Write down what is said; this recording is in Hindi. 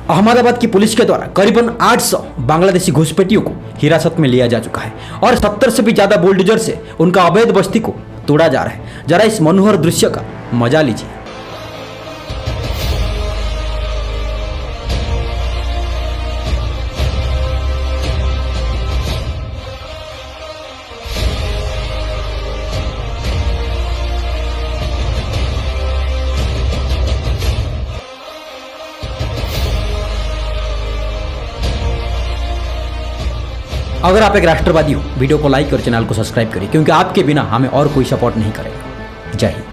अहमदाबाद की पुलिस के द्वारा करीबन 800 बांग्लादेशी घुसपैठियों को हिरासत में लिया जा चुका है और 70 से भी ज्यादा बुलडोजर से उनका अवैध बस्ती को तोड़ा जा रहा है। जरा इस मनोहर दृश्य का मजा लीजिए। अगर आप एक राष्ट्रवादी हो, वीडियो को लाइक और चैनल को सब्सक्राइब करिए, क्योंकि आपके बिना हमें और कोई सपोर्ट नहीं करेगा। जय हिंद।